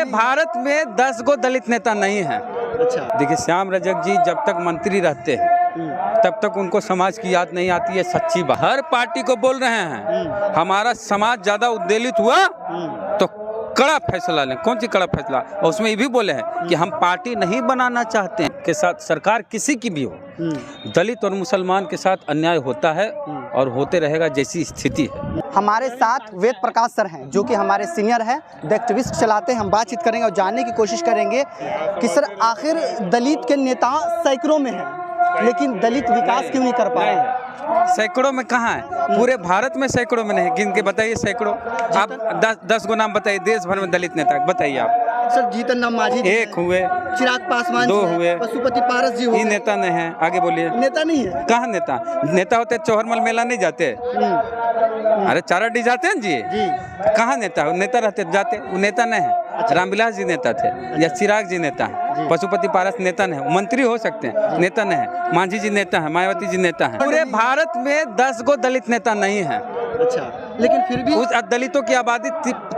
पूरे भारत में 10 गो दलित नेता नहीं है। अच्छा, देखिए, श्याम रजक जी जब तक मंत्री रहते हैं तब तक उनको समाज की याद नहीं आती है, सच्ची बात। हर पार्टी को बोल रहे हैं हमारा समाज ज्यादा उद्वेलित हुआ तो कड़ा फैसला लें। कौन सी कड़ा फैसला? और उसमें ये भी बोले हैं कि हम पार्टी नहीं बनाना चाहते हैं के साथ सरकार किसी की भी हो, दलित और मुसलमान के साथ अन्याय होता है और होते रहेगा जैसी स्थिति है। हमारे साथ वेद प्रकाश सर हैं जो कि हमारे सीनियर हैं, द एक्टिविस्ट चलाते हैं। हम बातचीत करेंगे और जानने की कोशिश करेंगे कि सर आखिर दलित के नेता सैकड़ों में हैं लेकिन दलित विकास क्यों नहीं कर पा रहे? सैकड़ों में कहाँ है? पूरे भारत में सैकड़ों में नहीं। गिन के बताइए सैकड़ों। आप 10 गो नाम बताइए देश भर में दलित नेता, बताइए आप। सर जीतन राम मांझी एक हुए, चिराग पासवान 2 हुए, पशुपति पारस जी ये नेता नहीं है। आगे बोलिए। नेता नहीं है? कहाँ नेता? नेता होते चौहरमल मेला नहीं जाते? अरे चाराडी जाते हैं जी। कहाँ नेता? नेता रहते जाते, वो नेता नहीं है। रामविलास जी नेता थे या चिराग जी नेता है, पशुपति पारस नेता नहीं, मंत्री हो सकते हैं, नेता नहीं है। मांझी जी नेता है, मायावती जी नेता है। पूरे भारत में 10 गो दलित नेता नहीं है। अच्छा, लेकिन फिर भी उस दलितों की आबादी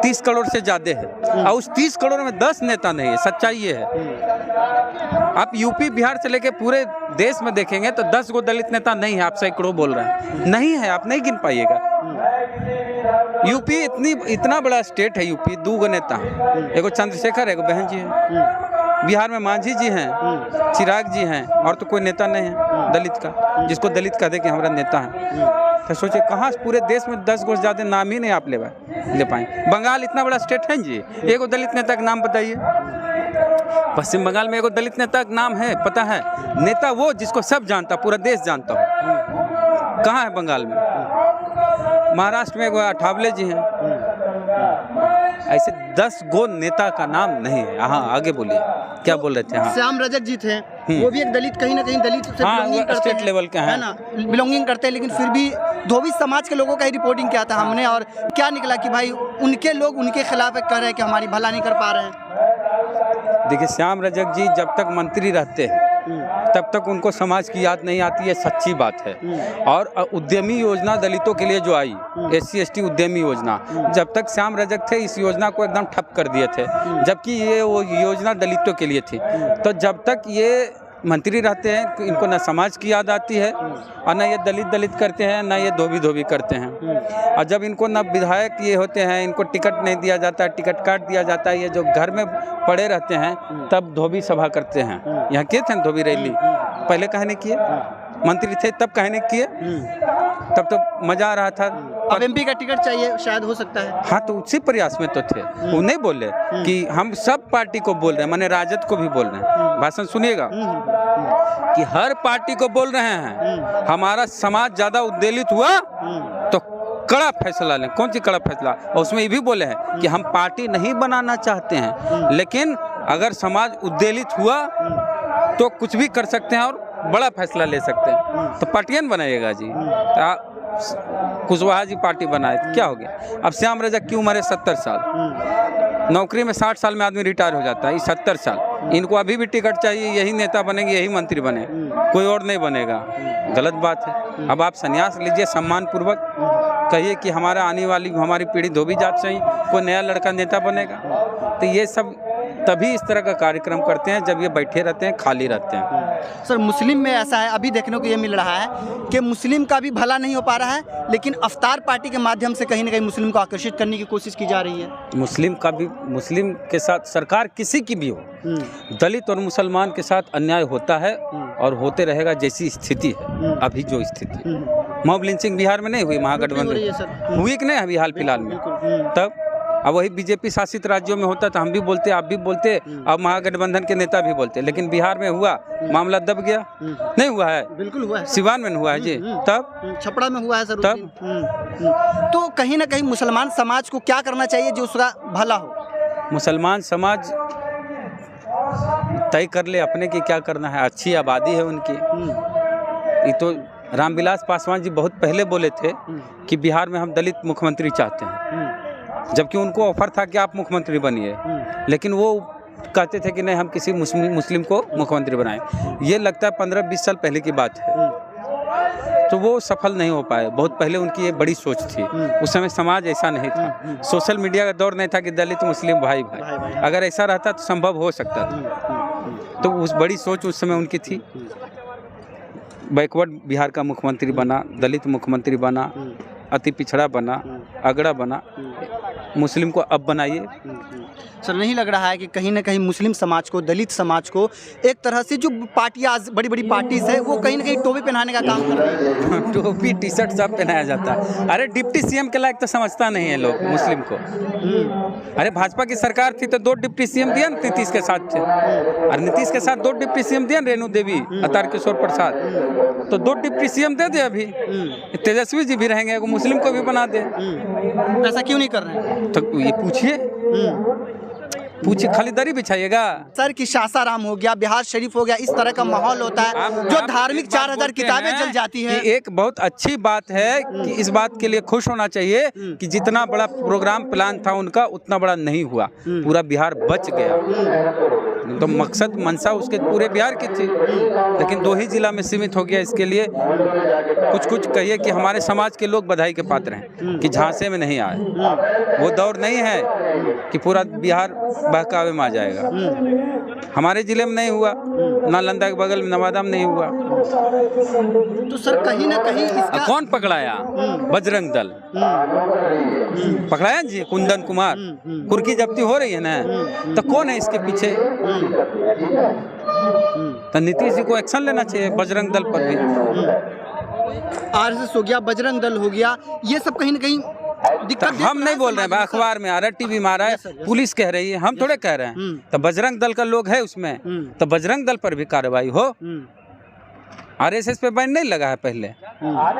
30 करोड़ से ज्यादा है और उस 30 करोड़ में 10 नेता नहीं है। सच्चाई ये है। आप यूपी बिहार से लेके पूरे देश में देखेंगे तो 10 गो दलित नेता नहीं है। आप सैकड़ों बोल रहे हैं, नहीं है, आप नहीं गिन पाइएगा। यूपी इतना बड़ा स्टेट है, यूपी 2 गो नेता है, एगो चंद्रशेखर एगो बहन जी है। बिहार में मांझी जी हैं, चिराग जी हैं, और तो कोई नेता नहीं है दलित का जिसको दलित कह दे कि हमारा नेता है। तो सोचिए कहाँ पूरे देश में 10 गो से ज्यादा नाम ही नहीं आप ले पाए। बंगाल इतना बड़ा स्टेट है जी, एगो दलित नेता का नाम बताइए। पश्चिम बंगाल में एगो दलित नेता का नाम है, पता है? नेता वो जिसको सब जानता, पूरा देश जानता हो। कहाँ है बंगाल में? महाराष्ट्र में एगो अठावले जी हैं। ऐसे 10 गो नेता का नाम नहीं है। हाँ, आगे बोलिए, क्या बोल रहे थे? हाँ, श्याम रजक जी थे, वो भी एक दलित, कहीं ना कहीं दलित से बिलोंगिंग करते स्टेट लेवल के हैं, है ना, बिलोंगिंग करते हैं, लेकिन फिर भी धोबी समाज के लोगों का ही रिपोर्टिंग किया था हमने, और क्या निकला कि भाई उनके लोग उनके खिलाफ कह रहे हैं कि हमारी भला नहीं कर पा रहे हैं। देखिए, श्याम रजक जी जब तक मंत्री रहते हैं तब तक उनको समाज की याद नहीं आती है, सच्ची बात है। और उद्यमी योजना दलितों के लिए जो आई, SC ST उद्यमी योजना, जब तक श्याम रजक थे इस योजना को एकदम ठप कर दिए थे, जबकि ये वो योजना दलितों के लिए थी। तो जब तक ये मंत्री रहते हैं इनको न समाज की याद आती है और न ये दलित करते हैं, न ये धोबी करते हैं। और जब इनको न विधायक ये होते हैं, इनको टिकट नहीं दिया जाता, टिकट काट दिया जाता है, ये जो घर में पड़े रहते हैं तब धोबी सभा करते हैं। यहाँ किए थे धोबी रैली, पहले कहे नहीं किए? मंत्री थे तब कहे नहीं किए? तब तो मजा आ रहा था। अब MP का टिकट चाहिए, शायद हो सकता है। हाँ, तो उसी प्रयास में तो थे। वो नहीं बोले कि हम सब पार्टी को बोल रहे हैं, माने राजद को भी बोल रहे हैं। भाषण सुनिएगा कि हर पार्टी को बोल रहे हैं हमारा समाज ज्यादा उद्वेलित हुआ तो कड़ा फैसला लें। कौन सी कड़ा फैसला? और उसमें ये भी बोले हैं कि हम पार्टी नहीं बनाना चाहते हैं, लेकिन अगर समाज उद्वेलित हुआ तो कुछ भी कर सकते हैं और बड़ा फैसला ले सकते हैं। तो पार्टियां बनाइएगा जी। कुशवाहा जी पार्टी बनाए, क्या हो गया? अब श्याम रजक की उम्र है 70 साल, नौकरी में 60 साल में आदमी रिटायर हो जाता है, 70 साल। इनको अभी भी टिकट चाहिए, यही नेता बनेंगे, यही मंत्री बने, कोई और नहीं बनेगा। गलत बात है। अब आप संन्यास लीजिए, सम्मान पूर्वक कहिए कि हमारा आने वाली हमारी पीढ़ी धोबी जात से ही कोई नया लड़का नेता बनेगा। तो ये सब तभी इस तरह का कार्यक्रम करते हैं जब ये बैठे रहते हैं, खाली रहते हैं। सर मुस्लिम में ऐसा है, अभी देखने को ये मिल रहा है कि मुस्लिम का भी भला नहीं हो पा रहा है, लेकिन अफ्तार पार्टी के माध्यम से कहीं ना कहीं मुस्लिम को आकर्षित करने की कोशिश की जा रही है। मुस्लिम के साथ सरकार किसी की भी हो, दलित और मुसलमान के साथ अन्याय होता है और होते रहेगा जैसी स्थिति है अभी जो स्थिति। मॉब लिंचिंग बिहार में नहीं हुई, महागठबंधन हुई कि नहीं अभी हाल फिलहाल में? तब अब वही बीजेपी शासित राज्यों में होता तो हम भी बोलते, आप भी बोलते, अब महागठबंधन के नेता भी बोलते, लेकिन बिहार में हुआ, मामला दब गया। नहीं हुआ है? बिल्कुल हुआ है। सिवान में हुआ है जी, तब छपड़ा में हुआ है सर तब। तो कहीं ना कहीं मुसलमान समाज को क्या करना चाहिए जो उसका भला हो? मुसलमान समाज तय कर ले अपने की क्या करना है, अच्छी आबादी है उनकी। ये तो रामविलास पासवान जी बहुत पहले बोले थे कि बिहार में हम दलित मुख्यमंत्री चाहते हैं, जबकि उनको ऑफर था कि आप मुख्यमंत्री बनिए, लेकिन वो कहते थे कि नहीं हम किसी मुस्लिम को मुख्यमंत्री बनाएं। ये लगता है 15-20 साल पहले की बात है। तो वो सफल नहीं हो पाए। बहुत पहले उनकी ये बड़ी सोच थी, उस समय समाज ऐसा नहीं था, सोशल मीडिया का दौर नहीं था कि दलित मुस्लिम भाई भाई, अगर ऐसा रहता तो संभव हो सकता था। तो उस बड़ी सोच उस समय उनकी थी। बैकवर्ड बिहार का मुख्यमंत्री बना, दलित मुख्यमंत्री बना, अति पिछड़ा बना, अगड़ा बना, मुस्लिम को अब बनाइए। सर नहीं लग रहा है कि कहीं ना कहीं मुस्लिम समाज को, दलित समाज को एक तरह से जो पार्टियाँ, बड़ी बड़ी पार्टीज है, वो कहीं ना कहीं टोपी पहनाने का काम कर रही है? टोपी टी शर्ट सब पहनाया जाता है। अरे डिप्टी सीएम के लायक तो समझता नहीं है लोग मुस्लिम को। अरे भाजपा की सरकार थी तो 2 डिप्टी सीएम दिया नीतीश के साथ थे, और नीतीश के साथ 2 डिप्टी सीएम दिया, रेणु देवी, अतार किशोर प्रसाद, तो 2 डिप्टी सीएम दे दे। अभी तेजस्वी जी भी रहेंगे, मुस्लिम को भी बना दे। ऐसा क्यों नहीं कर रहे हैं? तो ये पूछिए, खाली दरी बिछाइएगा। सर कि सासाराम हो गया, बिहार शरीफ हो गया, इस तरह का माहौल होता है जो धार्मिक 4000 किताबें जल जाती है। एक बहुत अच्छी बात है कि इस बात के लिए खुश होना चाहिए कि जितना बड़ा प्रोग्राम प्लान था उनका उतना बड़ा नहीं हुआ, पूरा बिहार बच गया। तो मकसद मंशा उसके पूरे बिहार की थी, लेकिन 2 ही जिला में सीमित हो गया। इसके लिए कुछ कहिए कि हमारे समाज के लोग बधाई के पात्र हैं कि झांसे में नहीं आए। वो दौर नहीं है कि पूरा बिहार बहकावे में आ जाएगा। हमारे जिले में नहीं हुआ, नालंदा के बगल में नवादा में नहीं हुआ। तो सर कहीं ना कहीं इसका कौन पकड़ाया? बजरंग दल पकड़ाया जी, कुंदन कुमार। कुर्की जब्ती हो रही है ना, तो कौन है इसके पीछे? तो नीतीश जी को एक्शन लेना चाहिए बजरंग दल पर भी। आरएसएस हो गया, बजरंग दल हो गया, ये सब कहीं ना कहीं तो हम नहीं बोल रहे हैं, अखबार में आ रहा है, टीवी में आ रहा है, पुलिस कह रही है, हम थोड़े कह रहे हैं। तो बजरंग दल का लोग है उसमें, तो बजरंग दल पर भी कार्रवाई हो। आरएसएस पे बैन नहीं लगा है पहले,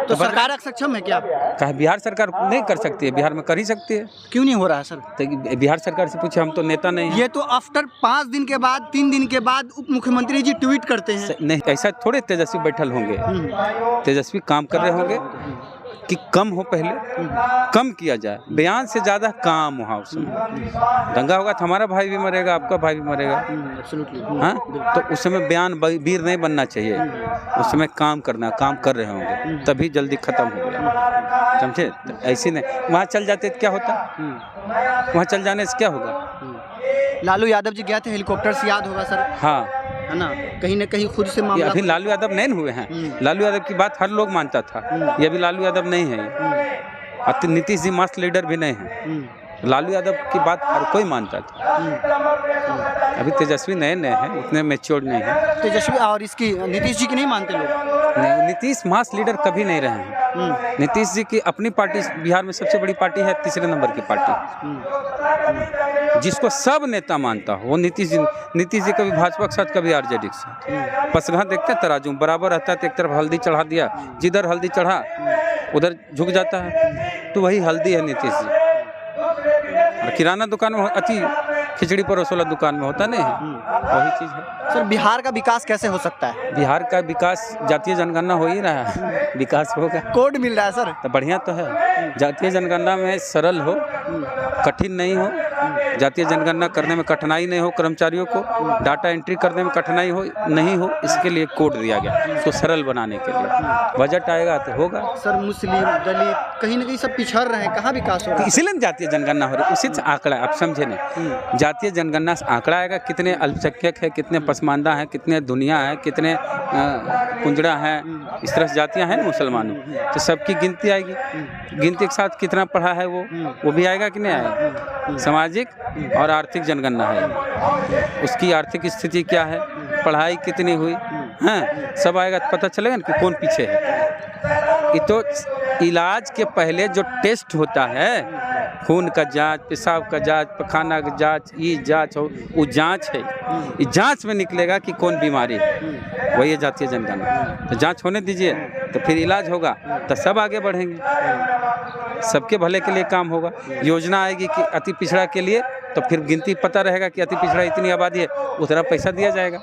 तो सरकार सक्षम है क्या? कहा बिहार सरकार नहीं कर सकती है? बिहार में कर ही सकती है। क्यों नहीं हो रहा है सर? तो बिहार सरकार से पूछे, हम तो नेता नहीं हैं। ये तो आफ्टर 5 दिन के बाद, 3 दिन के बाद उप मुख्यमंत्री जी ट्वीट करते हैं। नहीं, ऐसा थोड़े तेजस्वी बैठल होंगे। तेजस्वी काम कर रहे होंगे कि कम हो, पहले कम किया जाए, बयान से ज़्यादा काम हुआ। उसमें दंगा होगा तो हमारा भाई भी मरेगा, आपका भाई भी मरेगा। हाँ, तो उस समय बयान वीर नहीं बनना चाहिए, उस समय काम करना, काम कर रहे होंगे तभी जल्दी ख़त्म हो गया, समझे? तो ऐसे नहीं, वहाँ चल जाते तो क्या होता? वहाँ चल जाने से क्या होगा? लालू यादव जी गए थे हेलीकॉप्टर से, याद होगा सर? हाँ, है ना, कहीं ना कहीं खुद से मामला। अभी लालू यादव नहीं हुए हैं। लालू यादव की बात हर लोग मानता था, ये अभी लालू यादव नहीं है। और नीतीश जी मास लीडर भी नहीं है। लालू यादव की बात हर कोई मानता था। अभी तेजस्वी नए हैं, उतने मैच्योर नहीं है। तेजस्वी और इसकी नीतीश जी की नहीं मानते लोग? नहीं, नीतीश मास लीडर कभी नहीं रहे हैं। नीतीश जी की अपनी पार्टी बिहार में सबसे बड़ी पार्टी है, 3रे नंबर की पार्टी, जिसको सब नेता मानता हो वो नीतीश जी। नीतीश जी कभी भाजपा के साथ, कभी आरजेडी के साथ। पसगा देखते हैं तराजू बराबर रहता है, तो एक तरफ हल्दी चढ़ा दिया, जिधर हल्दी चढ़ा उधर झुक जाता है, तो वही हल्दी है नीतीश जी। और किराना दुकान में अच्छी खिचड़ी परोस वाला दुकान में होता नहीं है, वही चीज़ है। सर बिहार का विकास कैसे हो सकता है? बिहार का विकास जातीय जनगणना हो ही रहा है, विकास होगा। कोड मिल रहा है सर, तो बढ़िया तो है। जातीय जनगणना में सरल हो, कठिन नहीं हो, जातीय जनगणना करने में कठिनाई नहीं हो, कर्मचारियों को डाटा एंट्री करने में कठिनाई हो नहीं हो, इसके लिए कोड दिया गया, इसको सरल बनाने के लिए। बजट आएगा तो होगा। सर मुस्लिम, दलित कहीं ना कहीं सब पिछड़ रहे हैं, कहाँ विकास होगा? तो इसीलिए जातीय जनगणना हो रही है, उसी से आंकड़ा, आप समझे नहीं? जातीय जनगणना से आंकड़ा आएगा, कितने अल्पसंख्यक है, कितने पसमानदा हैं, कितने दुनिया है, कितने कुंजड़ा हैं, इस तरह से जातियाँ हैं ना मुसलमानों, तो सबकी गिनती आएगी। गिनती के साथ कितना पढ़ा है वो भी आएगा कि नहीं आएगा? सामाजिक और आर्थिक जनगणना है, उसकी आर्थिक स्थिति क्या है, पढ़ाई कितनी हुई, हाँ सब आएगा, तो पता चलेगा ना कि कौन पीछे है। ये तो इलाज के पहले जो टेस्ट होता है, खून का जांच, पेशाब का जांच, पखाना का जांच, ये जांच हो, वो जांच है। ये जांच में निकलेगा कि कौन बीमारी है, वही है जातीय जनगणना। तो जांच होने दीजिए, तो फिर इलाज होगा, तो सब आगे बढ़ेंगे, सबके भले के लिए काम होगा। योजना आएगी कि अति पिछड़ा के लिए, तो फिर गिनती पता रहेगा कि अति पिछड़ा इतनी आबादी है, उतना पैसा दिया जाएगा।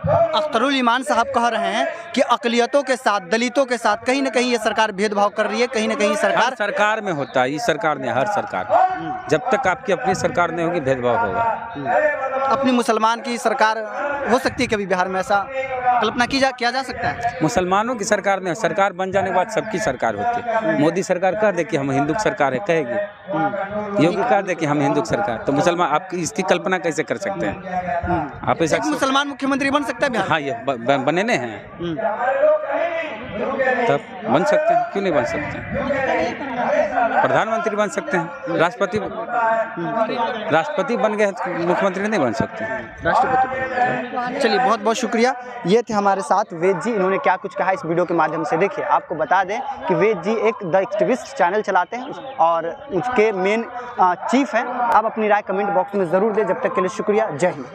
अख्तरुल ईमान साहब कह रहे हैं कि अकलियतों के साथ, दलितों के साथ कहीं ना कहीं ये सरकार भेदभाव कर रही है, कहीं ना कहीं सरकार में होता है, ये सरकार ने, हर सरकार, जब तक आपकी अपनी सरकार नहीं होगी भेदभाव होगा। अपनी मुसलमान की सरकार हो सकती है कभी बिहार में, ऐसा कल्पना किया जा सकता है? मुसलमानों की सरकार नहीं, सरकार बन जाने के बाद सबकी सरकार होती है। मोदी सरकार कह दे कि हम हिंदू की सरकार है, कहेगी। योगी कह दे कि हम हिंदू की सरकार, तो मुसलमान आप इसकी कल्पना कैसे कर सकते हैं? आप ऐसा एक मुसलमान मुख्यमंत्री बन सकता है बिहार? हाँ, ये बने हैं, तब बन सकते हैं, क्यों नहीं बन सकते हैं? प्रधानमंत्री बन सकते हैं, राष्ट्रपति बन गए तो मुख्यमंत्री नहीं बन सकते। राष्ट्रपति। चलिए, बहुत बहुत शुक्रिया। ये थे हमारे साथ वेद जी, इन्होंने क्या कुछ कहा इस वीडियो के माध्यम से। देखिए, आपको बता दें कि वेद जी एक द एक्टिविस्ट चैनल चलाते हैं और उसके मेन चीफ हैं। आप अपनी राय कमेंट बॉक्स में ज़रूर दें। जब तक के लिए शुक्रिया, जय हिंद।